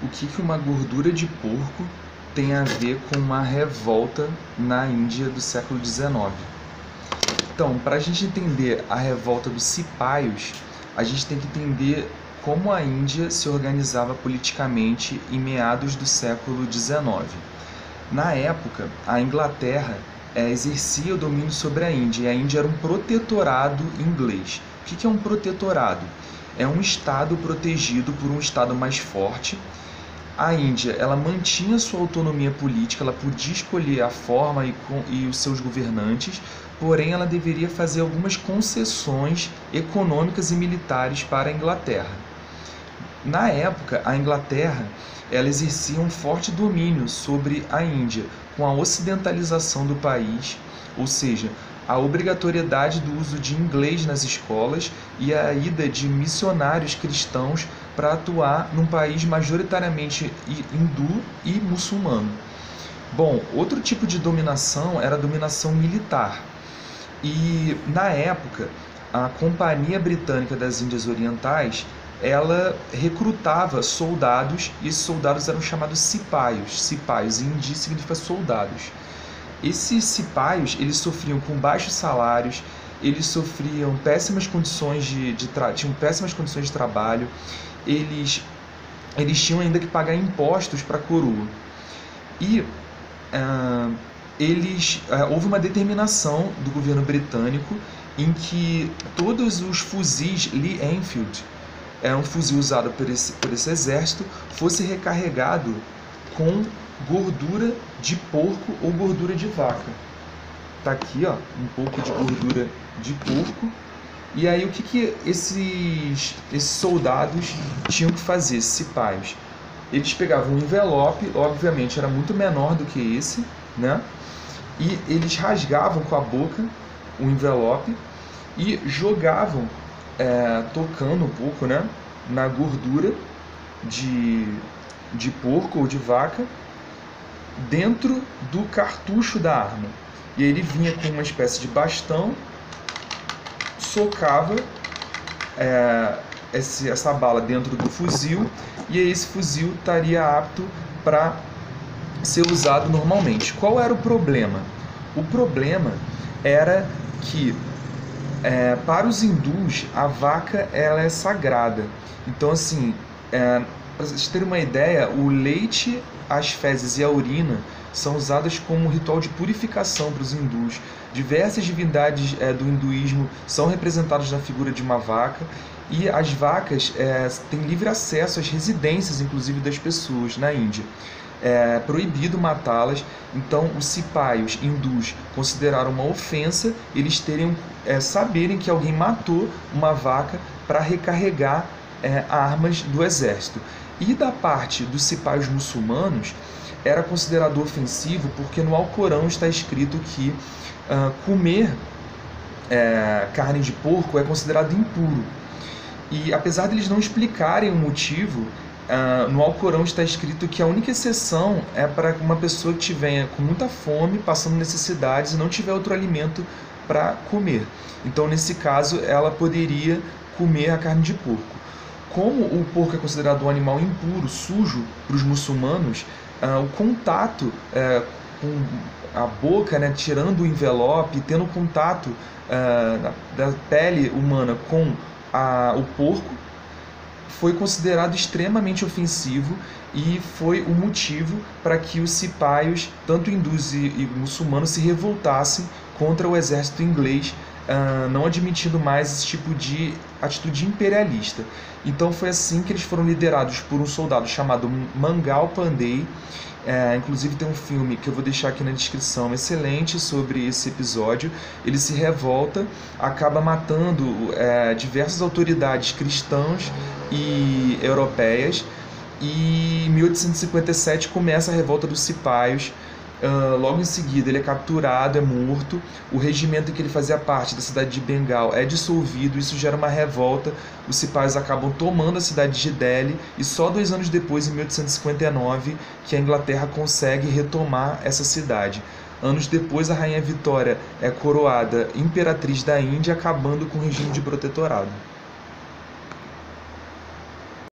o que uma gordura de porco tem a ver com uma revolta na Índia do século XIX. Então, para a gente entender a revolta dos cipaios, a gente tem que entender como a Índia se organizava politicamente em meados do século XIX. Na época, a Inglaterra exercia o domínio sobre a Índia, e a Índia era um protetorado inglês. O que é um protetorado? É um estado protegido por um estado mais forte. A Índia, ela mantinha sua autonomia política, ela podia escolher a forma e os seus governantes, porém ela deveria fazer algumas concessões econômicas e militares para a Inglaterra. Na época, a Inglaterra ela exercia um forte domínio sobre a Índia, com a ocidentalização do país, ou seja, a obrigatoriedade do uso de inglês nas escolas e a ida de missionários cristãos para atuar num país majoritariamente hindu e muçulmano. Bom, outro tipo de dominação era a dominação militar. E, na época, a Companhia Britânica das Índias Orientais, ela recrutava soldados, e esses soldados eram chamados cipaios. Cipaios, em hindi significa soldados. Esses cipaios, eles sofriam com baixos salários, eles sofriam péssimas condições tinham péssimas condições de trabalho, eles tinham ainda que pagar impostos para a coroa. E houve uma determinação do governo britânico em que todos os fuzis Lee Enfield, um fuzil usado por esse exército, fosse recarregado com gordura de porco ou gordura de vaca. Tá aqui, ó, um pouco de gordura de porco. E aí o que esses soldados tinham que fazer, esses cipaios? Eles pegavam um envelope, obviamente era muito menor do que esse, né? E eles rasgavam com a boca o envelope e jogavam, tocando um pouco, né, na gordura de porco ou de vaca dentro do cartucho da arma. E aí ele vinha com uma espécie de bastão, socava essa bala dentro do fuzil, e aí esse fuzil estaria apto para ser usado normalmente. Qual era o problema? O problema era que para os hindus a vaca ela é sagrada. Então, assim, para vocês terem uma ideia, o leite, as fezes e a urina são usadas como ritual de purificação para os hindus. Diversas divindades do hinduísmo são representadas na figura de uma vaca, e as vacas têm livre acesso às residências, inclusive, das pessoas na Índia. É proibido matá-las, então os cipaios hindus consideraram uma ofensa eles saberem que alguém matou uma vaca para recarregar armas do exército. E da parte dos cipaios muçulmanos, era considerado ofensivo porque no Alcorão está escrito que comer carne de porco é considerado impuro. E apesar de eles não explicarem o motivo, no Alcorão está escrito que a única exceção é para uma pessoa que estiver com muita fome, passando necessidades e não tiver outro alimento para comer. Então, nesse caso, ela poderia comer a carne de porco. Como o porco é considerado um animal impuro, sujo para os muçulmanos, o contato com a boca, né, tirando o envelope, tendo contato da pele humana com o porco, foi considerado extremamente ofensivo, e foi o motivo para que os cipaios, tanto hindus e muçulmanos, se revoltassem contra o exército inglês, não admitindo mais esse tipo de atitude imperialista. Então foi assim que eles foram liderados por um soldado chamado Mangal Pandey. Inclusive tem um filme que eu vou deixar aqui na descrição excelente sobre esse episódio. Ele se revolta, acaba matando diversas autoridades cristãs e europeias, e em 1857 começa a revolta dos cipaios. Logo em seguida ele é capturado, é morto, o regimento em que ele fazia parte da cidade de Bengal é dissolvido, isso gera uma revolta, os cipaios acabam tomando a cidade de Delhi, e só 2 anos depois, em 1859, que a Inglaterra consegue retomar essa cidade. Anos depois, a Rainha Vitória é coroada Imperatriz da Índia, acabando com o regime de protetorado.